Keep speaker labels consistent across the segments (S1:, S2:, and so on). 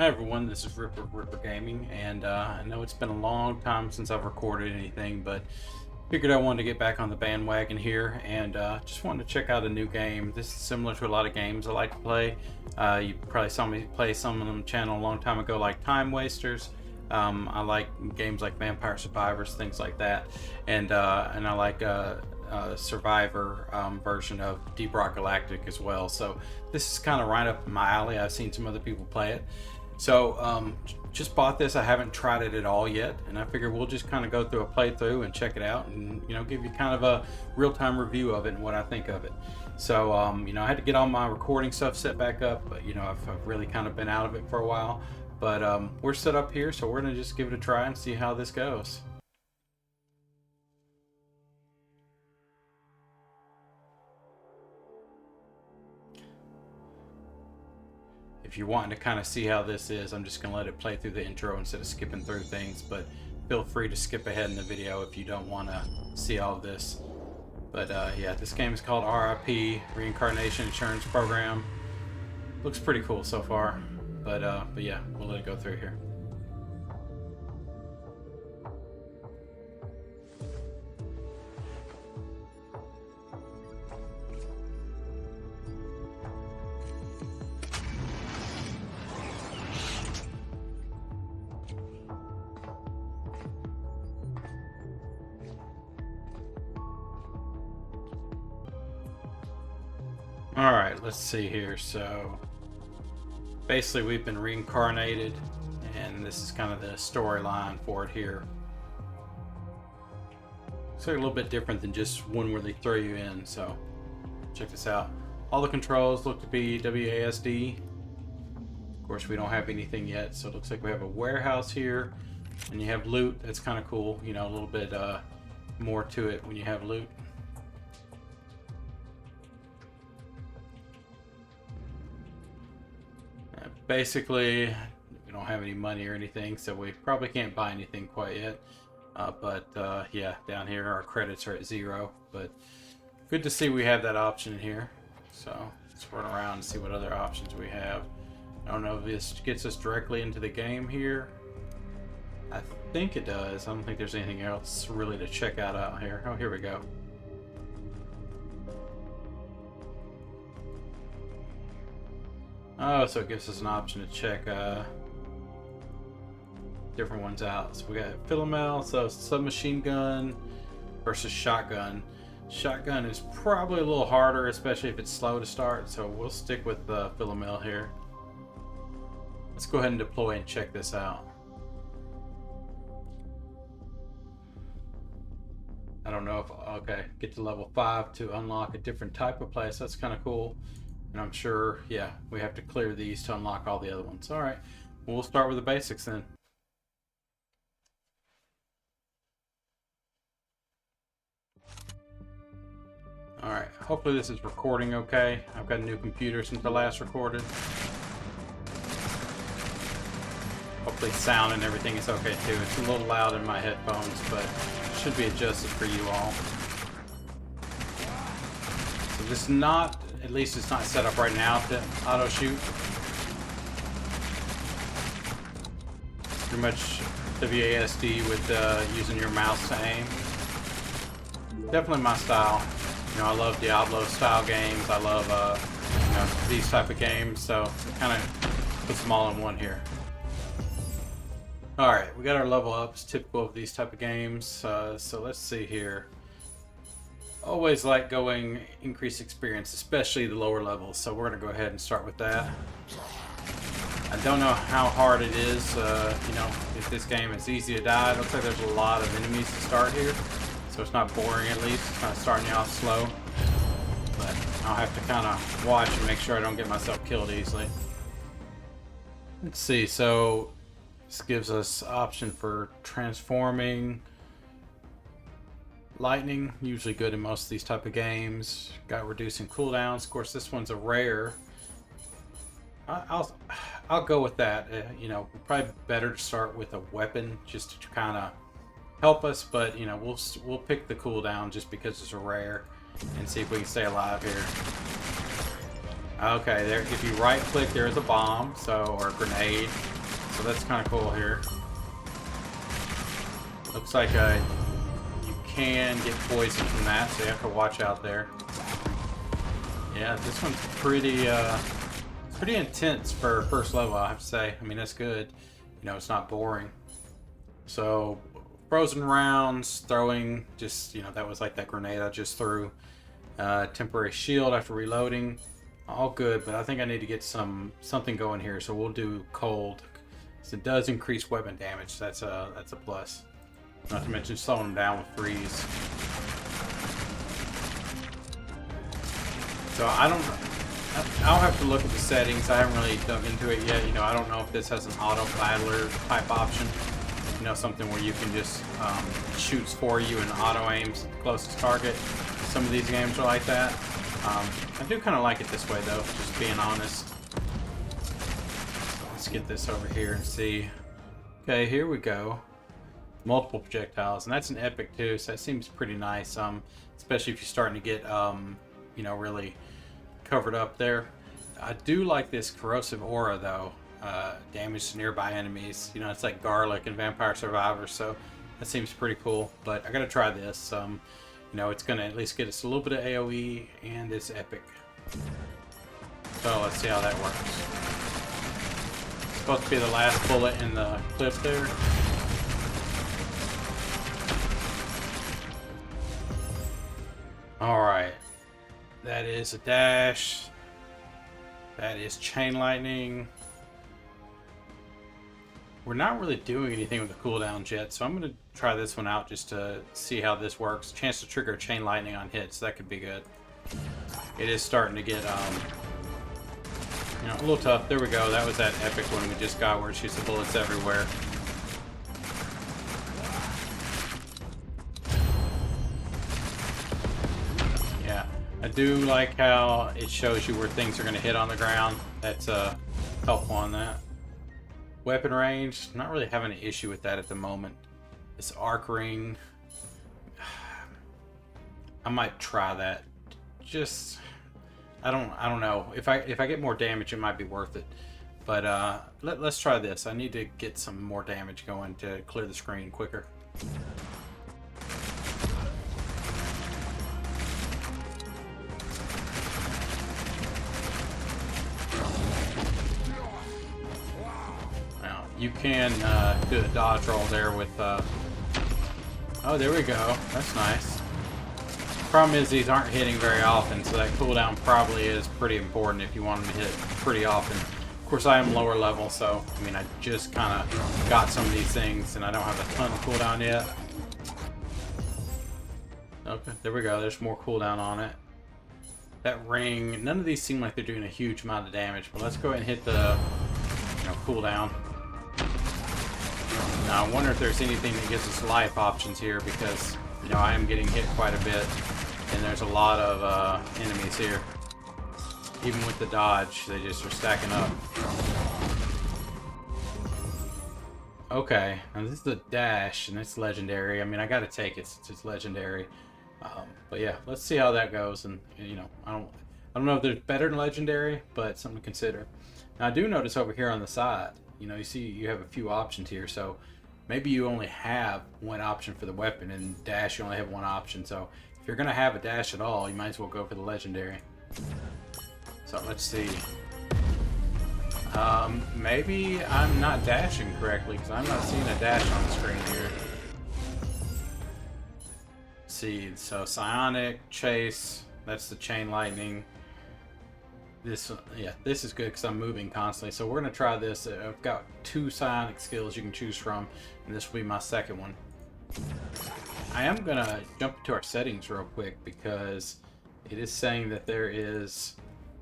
S1: Hi everyone, this is Rypper Gaming, and I know it's been a long time since I've recorded anything, but figured I wanted to get back on the bandwagon here, and just wanted to check out a new game. This is similar to a lot of games I like to play. You probably saw me play some of them on the channel a long time ago, like Time Wasters. I like games like Vampire Survivors, things like that, and I like Survivor version of Deep Rock Galactic as well. So this is kind of right up my alley. I've seen some other people play it. So just bought this. I haven't tried it at all yet, and I figure we'll just kind of go through a playthrough and check it out, and give you kind of a real-time review of it and what I think of it. So I had to get all my recording stuff set back up, but I've really kind of been out of it for a while. But we're set up here, so we're gonna just give it a try and see how this goes. If you're wanting to kind of see how this is, I'm just going to let it play through the intro instead of skipping through things, but feel free to skip ahead in the video if you don't want to see all of this. But yeah, this game is called RIP, Reincarnation Insurance Program. Looks pretty cool so far, but yeah, we'll let it go through here. Alright, let's see here. So basically we've been reincarnated, and this is kind of the storyline for it here. It's like a little bit different than just one where they throw you in, so check this out. All the controls look to be WASD. Of course we don't have anything yet, so it looks like we have a warehouse here, and you have loot. That's kind of cool, a little bit more to it when you have loot. Basically, we don't have any money or anything, so we probably can't buy anything quite yet. But yeah, down here our credits are at 0. But good to see we have that option here. So let's run around and see what other options we have. I don't know if this gets us directly into the game here. I think it does. I don't think there's anything else really to check out here. Oh, here we go. Oh, so it gives us an option to check different ones out. So we got Philomel, so submachine gun versus shotgun. Shotgun is probably a little harder, especially if it's slow to start, so we'll stick with Philomel here. Let's go ahead and deploy and check this out. I don't know if, okay, get to level 5 to unlock a different type of place. That's kind of cool. And I'm sure, yeah, we have to clear these to unlock all the other ones. All right, well, we'll start with the basics then. All right, hopefully this is recording okay. I've got a new computer since I last recorded. Hopefully sound and everything is okay too. It's a little loud in my headphones, but it should be adjusted for you all. So this is not, at least it's not set up right now to auto shoot. It's pretty much WASD with using your mouse to aim. Definitely my style. I love Diablo style games. I love these type of games. So it kind of puts them all in one here. All right, we got our level ups, typical of these type of games. So let's see here. Always like going increased experience, especially the lower levels, so we're going to go ahead and start with that. I don't know how hard it is, if this game is easy to die. It looks like there's a lot of enemies to start here, so it's not boring at least. It's kind of starting you off slow, but I'll have to kind of watch and make sure I don't get myself killed easily. Let's see, so this gives us option for transforming. Lightning, usually good in most of these type of games. Got reducing cooldowns. Of course, this one's a rare. I'll go with that. Probably better to start with a weapon just to kind of help us. But we'll pick the cooldown just because it's a rare and see if we can stay alive here. Okay, there. If you right click, there is a bomb, so or a grenade. So that's kind of cool here. Looks like you can get poisoned from that, so you have to watch out there. Yeah, this one's pretty intense for first level, I have to say. I mean, that's good. You know, it's not boring. So, frozen rounds, throwing, just, you know, that was like that grenade I just threw. Temporary shield after reloading. All good, but I think I need to get something going here, so we'll do cold. So it does increase weapon damage. That's a plus. Not to mention slowing them down with freeze. So I'll have to look at the settings. I haven't really dug into it yet. You know, I don't know if this has an auto battler type option. You know, something where you can just shoots for you and auto aims the closest target. Some of these games are like that. I do kind of like it this way though, just being honest. So let's get this over here and see. Okay, here we go. Multiple projectiles, and that's an epic too, so that seems pretty nice. Especially if you're starting to get you know, really covered up there. I do like this corrosive aura though. Damage to nearby enemies. You know, it's like garlic and Vampire Survivor, so that seems pretty cool. But I gotta try this. You know, it's gonna at least get us a little bit of AoE, and it's epic. So let's see how that works. It's supposed to be the last bullet in the clip there. Alright. That is a dash. That is chain lightning. We're not really doing anything with the cooldowns yet, so I'm going to try this one out just to see how this works. Chance to trigger chain lightning on hits, that could be good. It is starting to get, you know, a little tough. There we go. That was that epic one we just got where it shoots the bullets everywhere. Yeah, I do like how it shows you where things are going to hit on the ground. That's helpful on that. Weapon range, not really having an issue with that at the moment. This arc ring, I might try that. Just, I don't know. If I get more damage, it might be worth it. But let's try this. I need to get some more damage going to clear the screen quicker. You can do the dodge roll there with, oh, there we go. That's nice. Problem is these aren't hitting very often, so that cooldown probably is pretty important if you want them to hit pretty often. Of course, I am lower level, so, I mean, I just kind of got some of these things, and I don't have a ton of cooldown yet. Okay, there we go. There's more cooldown on it. That ring, none of these seem like they're doing a huge amount of damage, but let's go ahead and hit the, you know, cooldown. Now, I wonder if there's anything that gives us life options here, because, you know, I am getting hit quite a bit, and there's a lot of enemies here. Even with the dodge, they just are stacking up. Okay, now this is the dash, and it's legendary. I mean, I gotta take it since it's legendary. But yeah, let's see how that goes. And you know, I don't know if there's better than legendary, but something to consider. Now, I do notice over here on the side, you know, you see you have a few options here. So maybe you only have one option for the weapon, and dash you only have one option. So if you're gonna have a dash at all, you might as well go for the legendary. So let's see. Maybe I'm not dashing correctly because I'm not seeing a dash on the screen here. Let's see, so psionic, chase, that's the chain lightning. This, yeah, this is good because I'm moving constantly. So we're gonna try this. I've got 2 psionic skills you can choose from, and this will be my second one. I am gonna jump into our settings real quick because it is saying that there is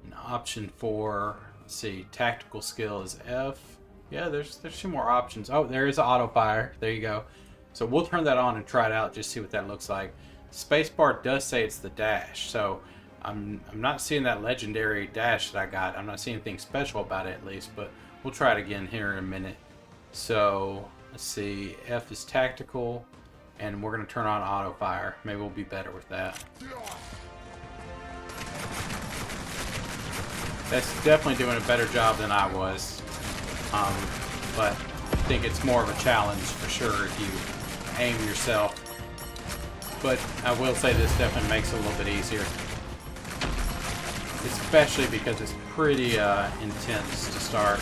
S1: an option for, let's see, tactical skill is F. Yeah, there's some more options. Oh, there is an auto fire. There you go. So we'll turn that on and try it out, just see what that looks like. Spacebar does say it's the dash, so I'm not seeing that legendary dash that I got. I'm not seeing anything special about it at least, but we'll try it again here in a minute. So let's see, F is tactical, and we're gonna turn on auto fire. Maybe we'll be better with that. That's definitely doing a better job than I was. But I think it's more of a challenge for sure if you aim yourself. But I will say this definitely makes it a little bit easier. Especially because it's pretty intense to start.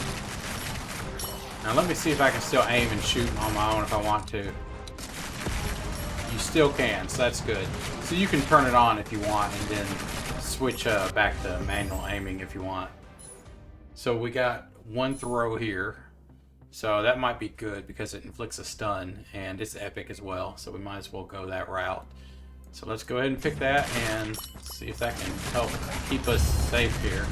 S1: Now let me see if I can still aim and shoot on my own if I want to. You still can, so that's good. So you can turn it on if you want and then switch back to manual aiming if you want. So we got one throw here. So that might be good because it inflicts a stun and it's epic as well. So we might as well go that route. So let's go ahead and pick that and see if that can help keep us safe here.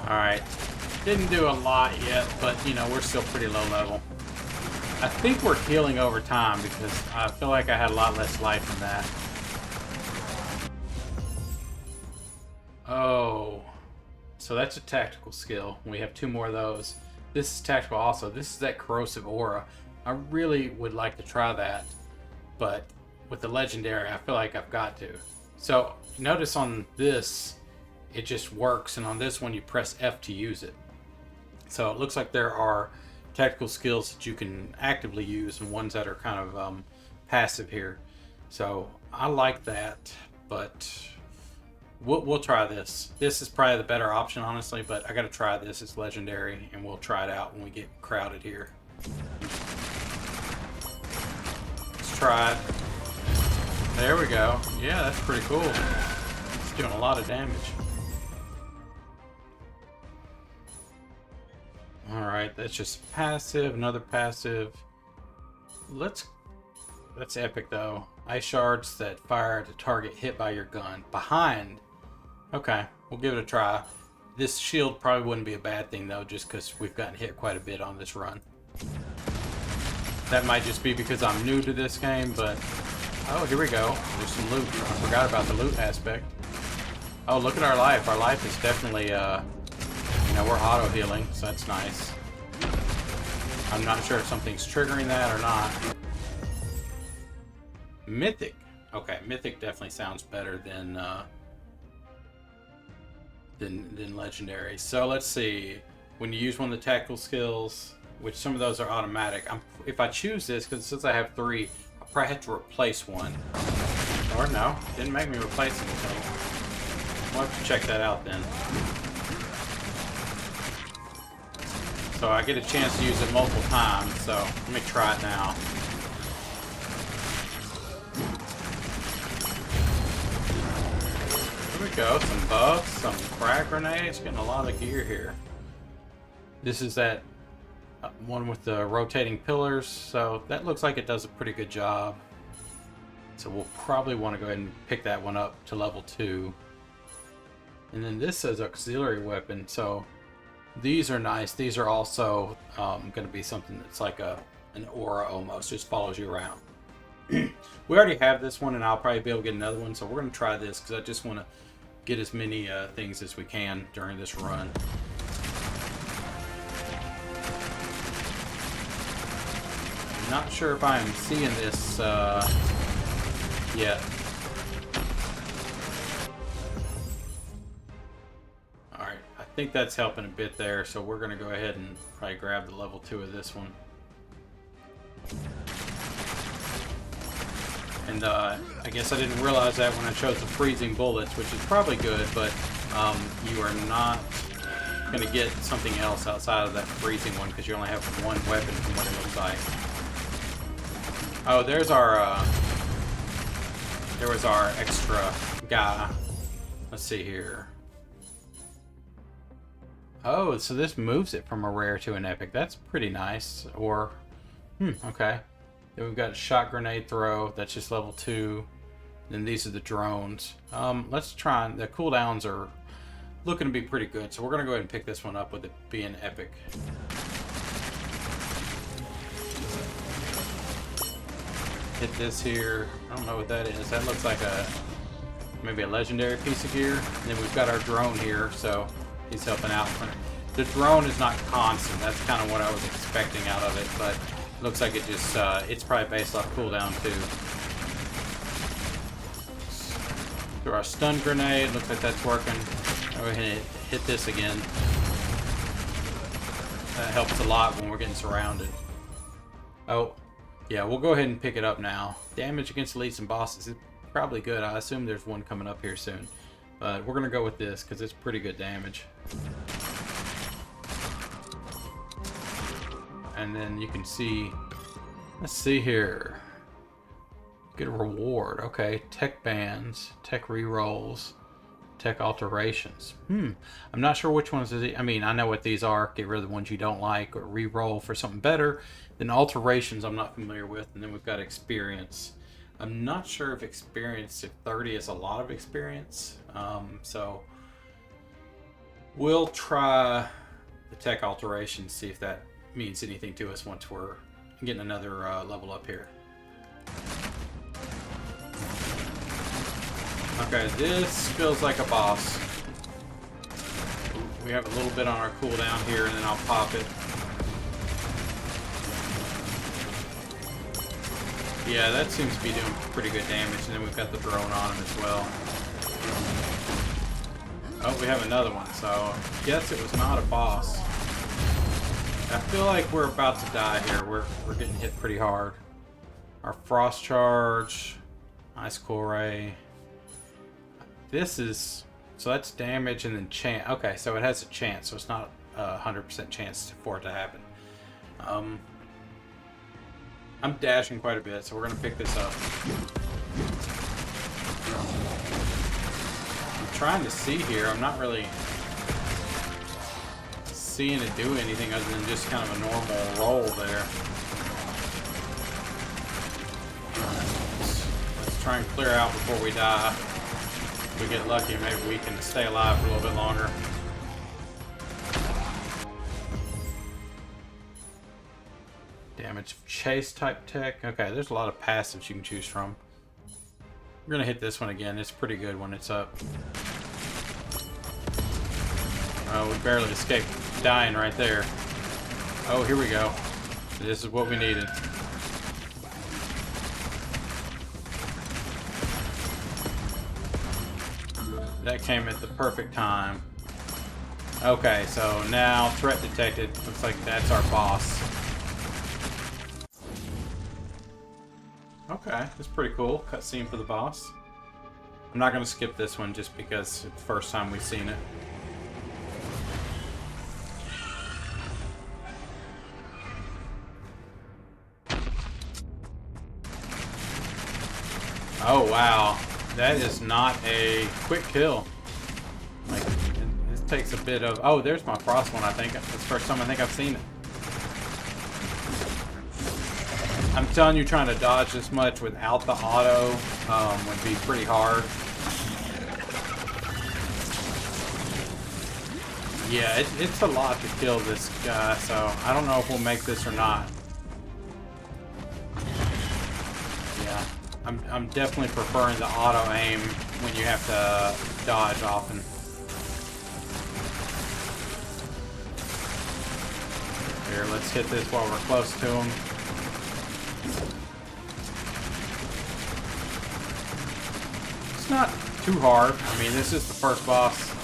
S1: Alright. Didn't do a lot yet, but you know, we're still pretty low level. I think we're healing over time because I feel like I had a lot less life than that. Oh. So that's a tactical skill. We have 2 more of those. This is tactical also. This is that corrosive aura. I really would like to try that, but with the legendary, I feel like I've got to. So notice on this, it just works, and on this one, you press F to use it. So it looks like there are tactical skills that you can actively use and ones that are kind of passive here. So I like that, but we'll try this. This is probably the better option, honestly, but I got to try this. It's legendary, and we'll try it out when we get crowded here. Let's try it. There we go. Yeah, that's pretty cool. It's doing a lot of damage. Alright, that's just passive, another passive. That's epic though. Ice shards that fire at a target hit by your gun. Behind. Okay, we'll give it a try. This shield probably wouldn't be a bad thing though, just because we've gotten hit quite a bit on this run. That might just be because I'm new to this game, but... Oh, here we go. There's some loot. I forgot about the loot aspect. Oh, look at our life. Our life is definitely, you know, we're auto-healing, so that's nice. I'm not sure if something's triggering that or not. Mythic. Okay, Mythic definitely sounds better than Legendary. So let's see. When you use one of the tactical skills, which some of those are automatic, if I choose this, because since I have 3, I'll probably have to replace one. Or no, didn't make me replace anything. We'll have to check that out then. So I get a chance to use it multiple times, so let me try it now. Here we go, some buffs, some frag grenades, getting a lot of gear here. This is that one with the rotating pillars, so that looks like it does a pretty good job. So we'll probably want to go ahead and pick that one up to level 2. And then this says auxiliary weapon, so these are nice. These are also going to be something that's like an aura almost, just follows you around. We already have this one, and I'll probably be able to get another one, so we're going to try this because I just want to get as many things as we can during this run. I'm not sure if I'm seeing this yet. Alright, I think that's helping a bit there, so we're going to go ahead and probably grab the level 2 of this one. And I guess I didn't realize that when I chose the freezing bullets, which is probably good, but you are not going to get something else outside of that freezing one because you only have one weapon from what it looks like. Oh, there's our, there was our extra guy. Let's see here. Oh, so this moves it from a rare to an epic. That's pretty nice. Or, okay. Then we've got a shot grenade throw. That's just level 2. Then these are the drones. Let's try, the cooldowns are looking to be pretty good. So we're going to go ahead and pick this one up with it being epic. Hit this here. I don't know what that is. That looks like maybe a legendary piece of gear. And then we've got our drone here, so he's helping out. The drone is not constant. That's kind of what I was expecting out of it, but it looks like it just, it's probably based off cooldown too. Throw our stun grenade. Looks like that's working. Go ahead and hit this again. That helps a lot when we're getting surrounded. Oh, yeah, we'll go ahead and pick it up now. Damage against elites and bosses is probably good. I assume there's one coming up here soon. But we're going to go with this because it's pretty good damage. And then you can see, let's see here. Get a reward. Okay, tech bands, tech rerolls, tech alterations. I'm not sure which ones is it. I mean, I know what these are. Get rid of the ones you don't like, or reroll for something better. Then alterations I'm not familiar with. And then we've got experience. I'm not sure if experience, if 30 is a lot of experience. So we'll try the tech alterations, see if that means anything to us once we're getting another level up here. Okay, this feels like a boss. We have a little bit on our cooldown here, and then I'll pop it. Yeah, that seems to be doing pretty good damage, and then we've got the drone on him as well. Oh, we have another one, so I guess it was not a boss. I feel like we're about to die here. We're getting hit pretty hard. Our frost charge, ice cool ray. This is, so that's damage and then chance. Okay, so it has a chance, so it's not a 100% chance for it to happen. I'm dashing quite a bit, so we're gonna pick this up. I'm trying to see here. I'm not really seeing it do anything other than just kind of a normal roll there. Let's try and clear out before we die. If we get lucky, maybe we can stay alive for a little bit longer. Damage chase type tech. Okay, there's a lot of passives you can choose from. We're gonna hit this one again. It's pretty good when it's up. Oh, we barely escaped dying right there. Oh, here we go. This is what we needed. That came at the perfect time. Okay, so now threat detected. Looks like that's our boss. Okay, that's pretty cool. Cutscene for the boss. I'm not going to skip this one just because it's the first time we've seen it. Oh wow, that is not a quick kill. Like, this takes a bit of... Oh, there's my frost one, I think. That's the first time I think I've seen it. I'm telling you, trying to dodge this much without the auto would be pretty hard. Yeah, it's a lot to kill this guy, so I don't know if we'll make this or not. Yeah, I'm definitely preferring the auto aim when you have to dodge often. Here, let's hit this while we're close to him. It's not too hard. I mean, this is the first boss.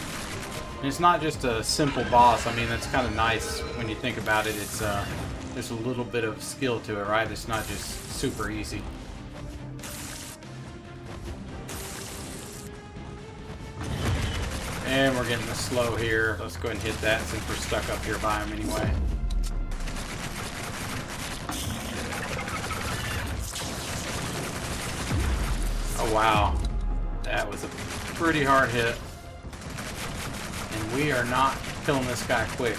S1: And it's not just a simple boss. I mean, that's kind of nice when you think about it. It's there's a little bit of skill to it, right? It's not just super easy. And we're getting the slow here. Let's go ahead and hit that since we're stuck up here by him anyway. Oh wow, that was a pretty hard hit. And we are not killing this guy quick.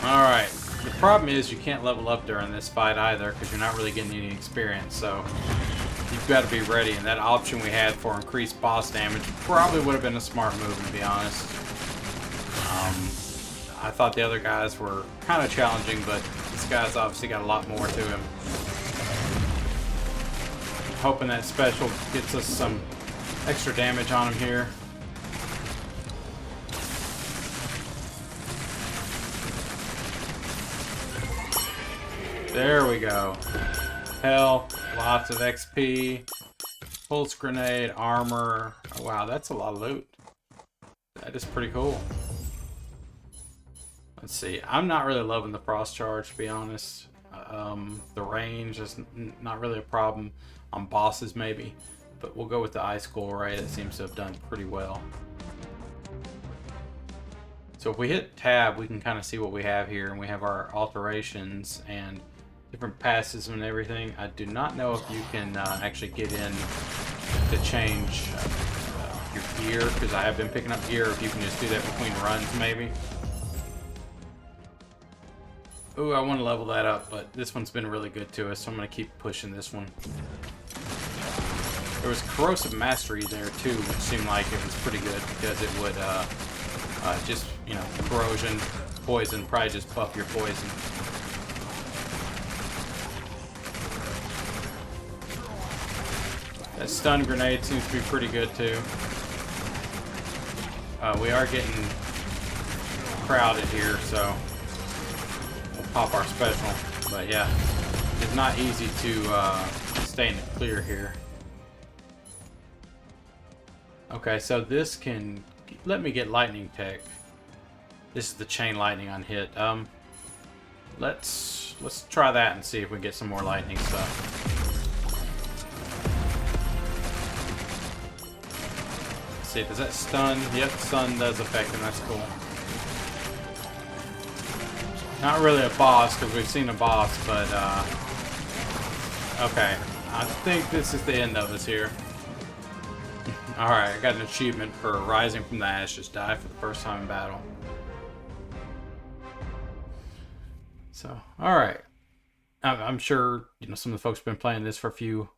S1: Alright, the problem is you can't level up during this fight either because you're not really getting any experience, so you've got to be ready, and that option we had for increased boss damage probably would have been a smart move, to be honest. I thought the other guys were kind of challenging, but this guy's obviously got a lot more to him. Hoping that special gets us some extra damage on him here. There we go. Health, lots of XP, pulse grenade, armor. Oh, wow, that's a lot of loot. That is pretty cool. Let's see. I'm not really loving the frost charge, to be honest. The range is not really a problem on bosses, maybe. But we'll go with the ice core array. That seems to have done pretty well. So if we hit tab, we can kind of see what we have here. And we have our alterations and different passes and everything. I do not know if you can actually get in to change your gear, because I have been picking up gear. If you can just do that between runs, maybe. Ooh, I want to level that up, but this one's been really good to us, so I'm going to keep pushing this one. There was corrosive mastery there too, which seemed like it was pretty good because it would just, you know, corrosion, poison, probably just buff your poison. That stun grenade seems to be pretty good too. We are getting crowded here, so we'll pop our special. But yeah, it's not easy to stay in the clear here. Okay, so this can let me get lightning tech. This is the chain lightning on hit. Let's try that and see if we get some more lightning stuff. Let's see, does that stun? Yep, stun does affect him. That's cool. Not really a boss because we've seen a boss, but okay. I think this is the end of us here. Alright, I got an achievement for rising from the ashes. Die for the first time in battle. So, alright. I'm sure, you know, some of the folks have been playing this for a few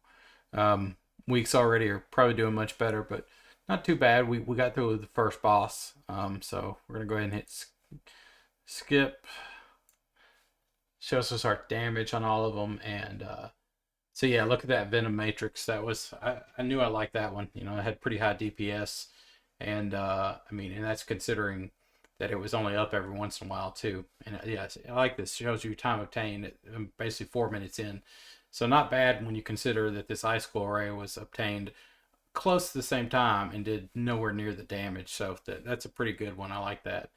S1: weeks already, are probably doing much better, but not too bad. We got through the first boss. So we're going to go ahead and hit skip. Shows us our damage on all of them, and so yeah, look at that Venom Matrix. That was, I knew I liked that one. You know, it had pretty high DPS, and I mean, and that's considering that it was only up every once in a while too. And yeah, I like this. Shows you time obtained at basically 4 minutes in, so not bad when you consider that this ice core array was obtained close to the same time and did nowhere near the damage. So that's a pretty good one. I like that.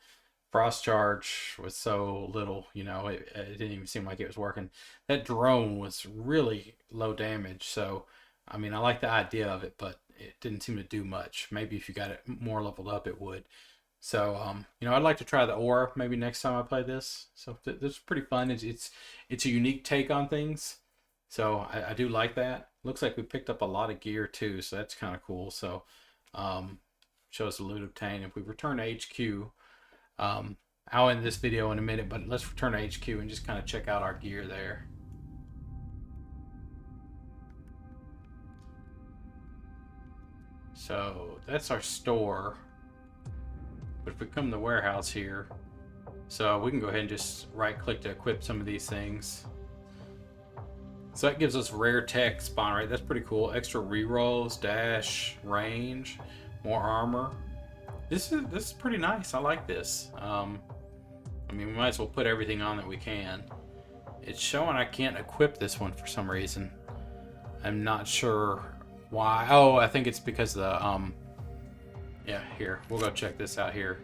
S1: Frost charge was so little, you know, it didn't even seem like it was working. That drone was really low damage, so I mean, I like the idea of it, but it didn't seem to do much. Maybe if you got it more leveled up, it would. So you know, I'd like to try the aura maybe next time I play this. So this is pretty fun. It's a unique take on things, so I do like that. Looks like we picked up a lot of gear too, so that's kind of cool. So shows the loot obtained. If we return to HQ, I'll end this video in a minute, but let's return to HQ and just kind of check out our gear there. So that's our store. But if we come to the warehouse here, so we can go ahead and just right click to equip some of these things. So that gives us rare tech spawn rate. That's pretty cool. Extra rerolls, dash, range, more armor. This is pretty nice. I like this. I mean, we might as well put everything on that we can. It's showing I can't equip this one for some reason. I'm not sure why. Oh, I think it's because the yeah, here. We'll go check this out here.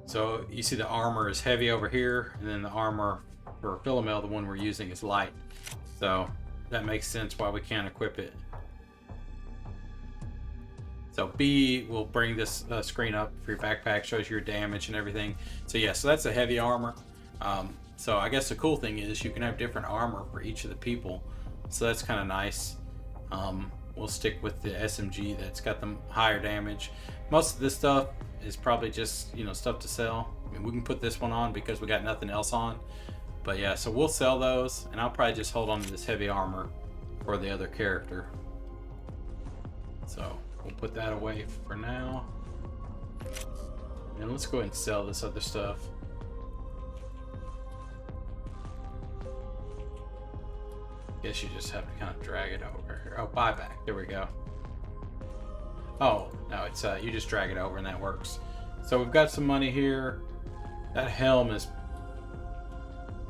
S1: So you see the armor is heavy over here, and then the armor for Philomel, the one we're using, is light. So that makes sense why we can't equip it. So B will bring this screen up for your backpack, shows your damage and everything. So yeah, so that's a heavy armor. So I guess the cool thing is you can have different armor for each of the people. So that's kind of nice. We'll stick with the SMG that's got the higher damage. Most of this stuff is probably just, you know, stuff to sell. I mean, we can put this one on because we got nothing else on. But yeah, so we'll sell those, and I'll probably just hold on to this heavy armor for the other character. So we'll put that away for now. And let's go ahead and sell this other stuff. Guess you just have to kind of drag it over here. Oh, buyback. There we go. Oh, no, it's you just drag it over and that works. So we've got some money here. That helm is...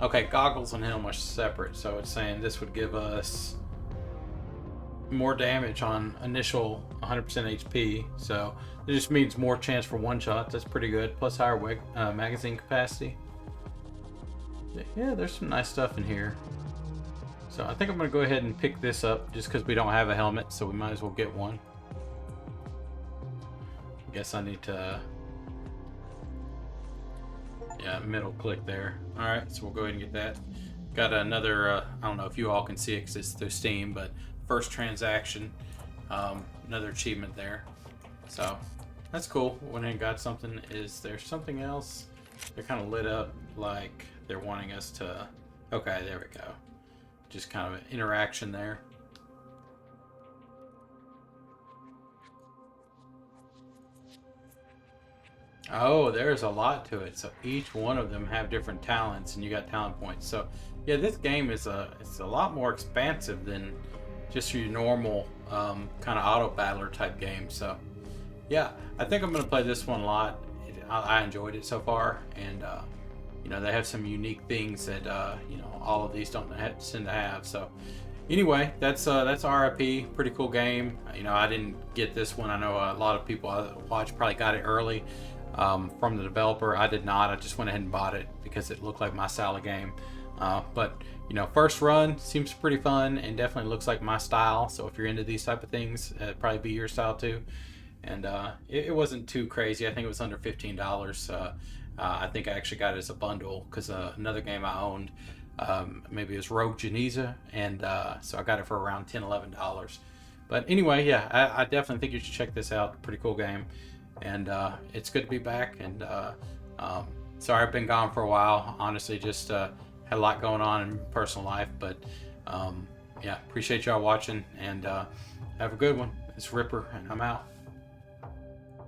S1: Okay, goggles and helm are separate. So it's saying this would give us more damage on initial 100% HP. So it just means more chance for one shot. That's pretty good. Plus higher magazine capacity. Yeah, there's some nice stuff in here. So I think I'm going to go ahead and pick this up just because we don't have a helmet, so we might as well get one. I guess I need to... Yeah, middle click there. Alright, so we'll go ahead and get that. Got another, I don't know if you all can see it because it's through Steam, but first transaction. Another achievement there. So that's cool. Went ahead and got something. Is there something else? They're kind of lit up like they're wanting us to... Okay, there we go. Just kind of an interaction there. Oh, there's a lot to it. So each one of them have different talents, and you got talent points. So yeah, this game is it's a lot more expansive than just your normal kind of auto battler type game. So yeah, I think I'm gonna play this one a lot. I enjoyed it so far, and you know, they have some unique things that you know, all of these don't tend to have. So anyway, that's RIP. Pretty cool game. You know, I didn't get this one. I know a lot of people I watch probably got it early from the developer. I did not. I just went ahead and bought it because it looked like my style of game. But you know, first run seems pretty fun and definitely looks like my style. So if you're into these type of things, it'd probably be your style too. And it wasn't too crazy. I think it was under $15. I think I actually got it as a bundle because another game I owned, maybe it was Rogue Geneza, and so I got it for around $10-11. But anyway, yeah, I definitely think you should check this out. Pretty cool game, and it's good to be back. And sorry I've been gone for a while. Honestly, just had a lot going on in personal life, but yeah, appreciate y'all watching, and have a good one. It's Ripper, and I'm out.